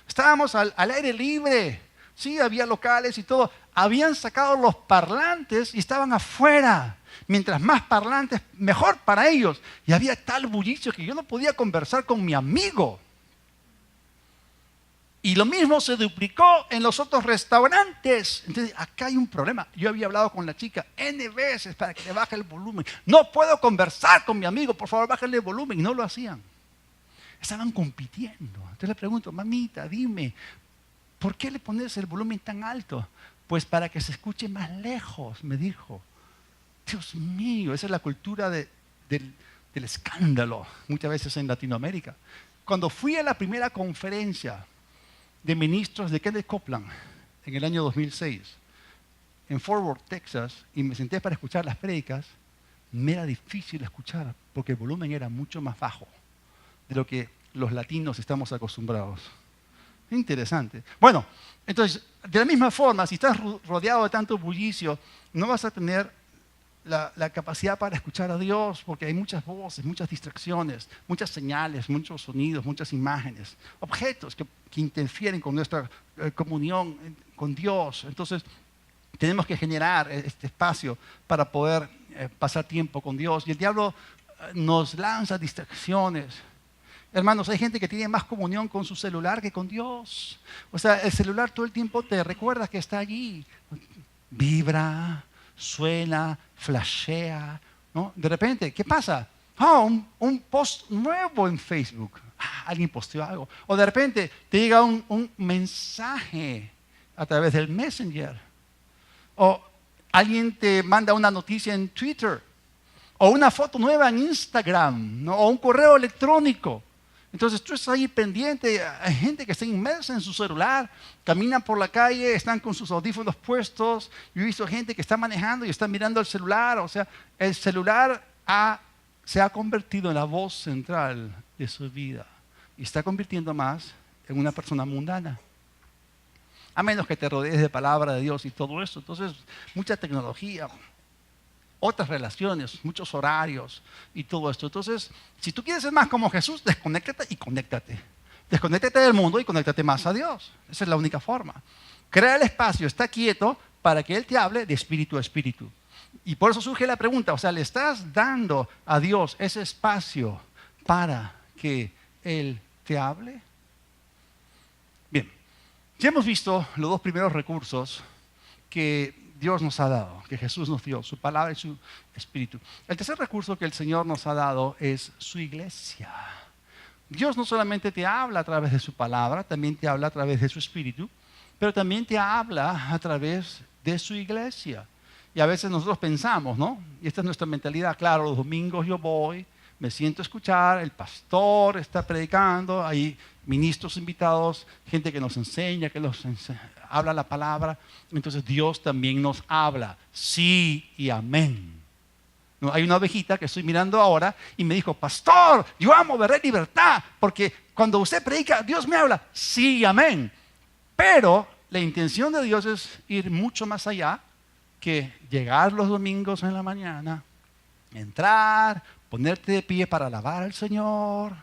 Estábamos al aire libre. Sí, había locales y todo. Habían sacado los parlantes y estaban afuera. Mientras más parlantes, mejor para ellos. Y había tal bullicio que yo no podía conversar con mi amigo. Y lo mismo se duplicó en los otros restaurantes. Entonces, acá hay un problema. Yo había hablado con la chica N veces para que le baje el volumen. No puedo conversar con mi amigo, por favor, bájale el volumen. Y no lo hacían. Estaban compitiendo. Entonces le pregunto, mamita, dime, ¿por qué le pones el volumen tan alto? Pues para que se escuche más lejos, me dijo. Dios mío, esa es la cultura del escándalo, muchas veces en Latinoamérica. Cuando fui a la primera conferencia de ministros de Kenneth Copeland en el año 2006 en Fort Worth, Texas, y me senté para escuchar las prédicas, me era difícil escuchar porque el volumen era mucho más bajo de lo que los latinos estamos acostumbrados. Interesante. Bueno, entonces, de la misma forma, si estás rodeado de tanto bullicio, no vas a tener la capacidad para escuchar a Dios, porque hay muchas voces, muchas distracciones, muchas señales, muchos sonidos, muchas imágenes, objetos que interfieren con nuestra comunión con Dios. Entonces, tenemos que generar este espacio para poder pasar tiempo con Dios. Y el diablo nos lanza distracciones. Hermanos, hay gente que tiene más comunión con su celular que con Dios. O sea, el celular todo el tiempo te recuerda que está allí. Vibra, suena, flashea, ¿no? De repente, ¿qué pasa? Un post nuevo en Facebook. Alguien posteó algo. O de repente te llega un mensaje a través del Messenger. O alguien te manda una noticia en Twitter. O una foto nueva en Instagram, ¿no? O un correo electrónico. Entonces tú estás ahí pendiente, hay gente que está inmersa en su celular, caminan por la calle, están con sus audífonos puestos. Yo he visto gente que está manejando y está mirando el celular. O sea, el celular se ha convertido en la voz central de su vida y está convirtiendo más en una persona mundana. A menos que te rodees de palabra de Dios y todo eso. Entonces, mucha tecnología, otras relaciones, muchos horarios y todo esto. Entonces, si tú quieres ser más como Jesús, desconéctate y conéctate. Desconéctate del mundo y conéctate más a Dios. Esa es la única forma. Crea el espacio, está quieto para que Él te hable de espíritu a espíritu. Y por eso surge la pregunta, o sea, ¿le estás dando a Dios ese espacio para que Él te hable? Bien, ya hemos visto los dos primeros recursos que Dios nos ha dado, que Jesús nos dio, su palabra y su espíritu. El tercer recurso que el Señor nos ha dado es su iglesia. Dios no solamente te habla a través de su palabra, también te habla a través de su espíritu, pero también te habla a través de su iglesia. Y a veces nosotros pensamos, ¿no? Y esta es nuestra mentalidad, claro, los domingos yo voy, me siento a escuchar, el pastor está predicando, hay ministros invitados, gente que nos enseña, habla la palabra. Entonces Dios también nos habla, sí y amén. No, hay una ovejita que estoy mirando ahora y me dijo, pastor, yo amo Veré Libertad, porque cuando usted predica, Dios me habla, sí y amén. Pero la intención de Dios es ir mucho más allá que llegar los domingos en la mañana, entrar, ponerte de pie para alabar al Señor,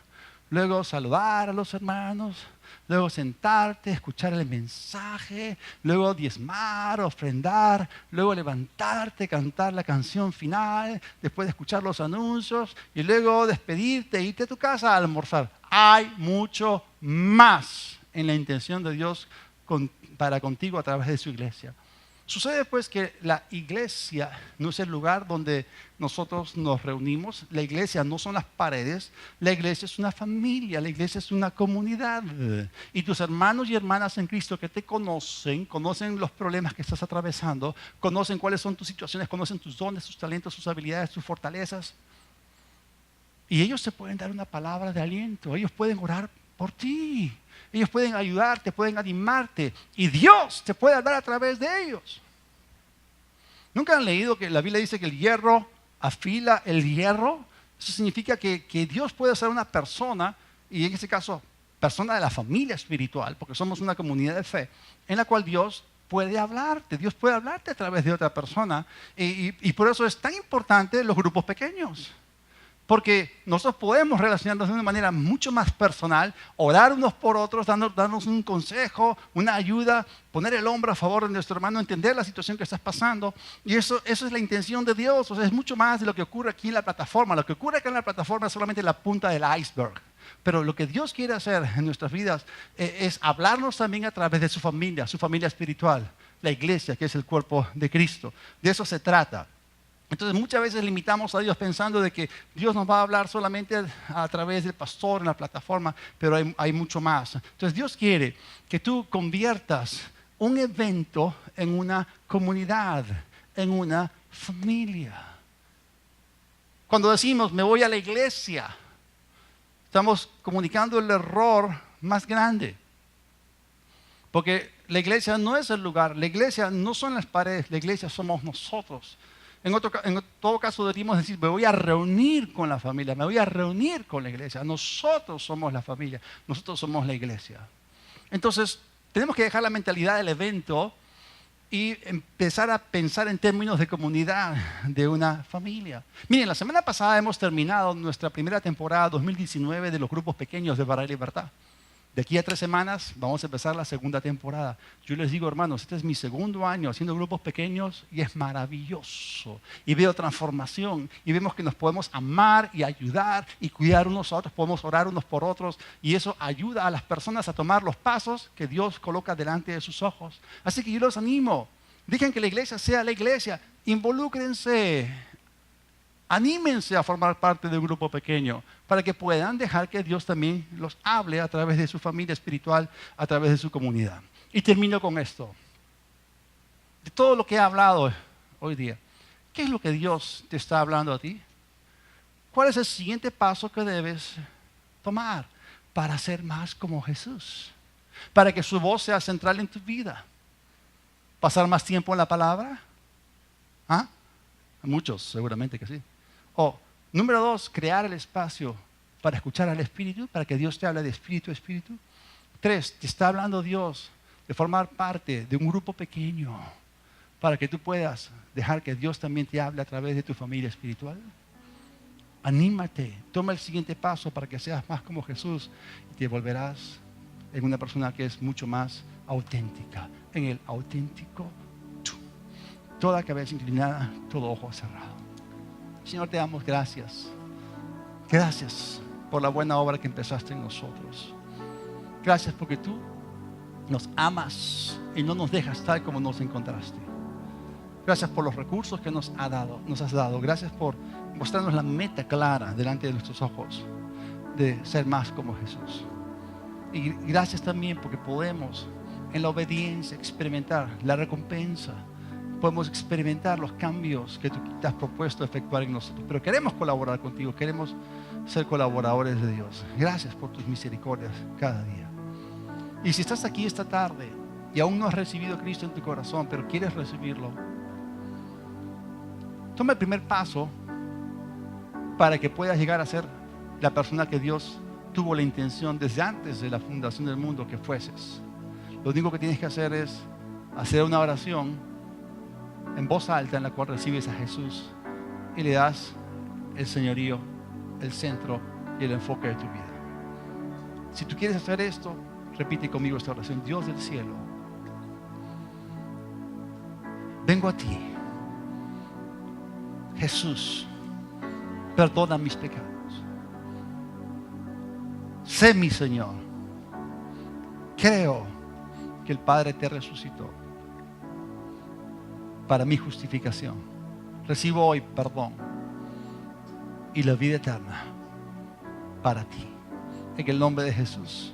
luego saludar a los hermanos, luego sentarte, escuchar el mensaje, luego diezmar, ofrendar, luego levantarte, cantar la canción final, después de escuchar los anuncios y luego despedirte e irte a tu casa a almorzar. Hay mucho más en la intención de Dios para contigo a través de su iglesia. Sucede pues que la iglesia no es el lugar donde nosotros nos reunimos. La iglesia no son las paredes. La iglesia es una familia. La iglesia es una comunidad. Y tus hermanos y hermanas en Cristo que te conocen los problemas que estás atravesando, conocen cuáles son tus situaciones, conocen tus dones, tus talentos, tus habilidades, tus fortalezas. Y ellos te pueden dar una palabra de aliento. Ellos pueden orar por ti. Ellos pueden ayudarte, pueden animarte. Y Dios te puede hablar a través de ellos. ¿Nunca han leído que la Biblia dice que el hierro afila el hierro? Eso significa que Dios puede ser una persona, y en este caso, persona de la familia espiritual, porque somos una comunidad de fe, en la cual Dios puede hablarte. Dios puede hablarte a través de otra persona. Y por eso es tan importante los grupos pequeños. Porque nosotros podemos relacionarnos de una manera mucho más personal, orar unos por otros, darnos un consejo, una ayuda, poner el hombro a favor de nuestro hermano, entender la situación que estás pasando. Y eso es la intención de Dios. O sea, es mucho más de lo que ocurre aquí en la plataforma. Lo que ocurre acá en la plataforma es solamente la punta del iceberg. Pero lo que Dios quiere hacer en nuestras vidas es hablarnos también a través de su familia espiritual, la iglesia, que es el cuerpo de Cristo. De eso se trata. Entonces muchas veces limitamos a Dios pensando de que Dios nos va a hablar solamente a través del pastor en la plataforma, pero hay mucho más. Entonces Dios quiere que tú conviertas un evento en una comunidad, en una familia. Cuando decimos me voy a la iglesia, estamos comunicando el error más grande. Porque la iglesia no es el lugar, la iglesia no son las paredes, la iglesia somos nosotros. En todo caso deberíamos decir, me voy a reunir con la familia, me voy a reunir con la iglesia. Nosotros somos la familia, nosotros somos la iglesia. Entonces, tenemos que dejar la mentalidad del evento y empezar a pensar en términos de comunidad, de una familia. Miren, la semana pasada hemos terminado nuestra primera temporada 2019 de los grupos pequeños de Veré Libertad. De aquí a 3 semanas vamos a empezar la segunda temporada. Yo les digo, hermanos, este es mi segundo año haciendo grupos pequeños y es maravilloso. Y veo transformación y vemos que nos podemos amar y ayudar y cuidar unos a otros, podemos orar unos por otros y eso ayuda a las personas a tomar los pasos que Dios coloca delante de sus ojos. Así que yo los animo, dejen que la iglesia sea la iglesia, involúcrense. Anímense a formar parte de un grupo pequeño para que puedan dejar que Dios también los hable a través de su familia espiritual, a través de su comunidad. Y termino con esto. De todo lo que he hablado hoy día, ¿qué es lo que Dios te está hablando a ti? ¿Cuál es el siguiente paso que debes tomar para ser más como Jesús? Para que su voz sea central en tu vida. ¿Pasar más tiempo en la palabra? ¿Ah? Muchos, seguramente que sí. O, número 2, crear el espacio para escuchar al Espíritu, para que Dios te hable de espíritu a espíritu. 3, te está hablando Dios de formar parte de un grupo pequeño para que tú puedas dejar que Dios también te hable a través de tu familia espiritual. Anímate, toma el siguiente paso para que seas más como Jesús y te volverás en una persona que es mucho más auténtica, en el auténtico tú. Toda cabeza inclinada, todo ojo cerrado. Señor, te damos gracias. Gracias por la buena obra que empezaste en nosotros. Gracias porque tú nos amas y no nos dejas tal como nos encontraste. Gracias por los recursos que nos has dado. Gracias por mostrarnos la meta clara delante de nuestros ojos de ser más como Jesús. Y gracias también porque podemos en la obediencia experimentar la recompensa. Podemos experimentar los cambios que tú te has propuesto efectuar en nosotros. Pero queremos colaborar contigo, queremos ser colaboradores de Dios. Gracias por tus misericordias cada día. Y si estás aquí esta tarde y aún no has recibido a Cristo en tu corazón, pero quieres recibirlo, toma el primer paso para que puedas llegar a ser la persona que Dios tuvo la intención desde antes de la fundación del mundo que fueses. Lo único que tienes que hacer es hacer una oración en voz alta en la cual recibes a Jesús y le das el señorío, el centro y el enfoque de tu vida. Si tú quieres hacer esto, repite conmigo esta oración. Dios del cielo, vengo a ti. Jesús, perdona mis pecados. Sé mi Señor. Creo que el Padre te resucitó para mi justificación. Recibo hoy perdón y la vida eterna para ti. En el nombre de Jesús.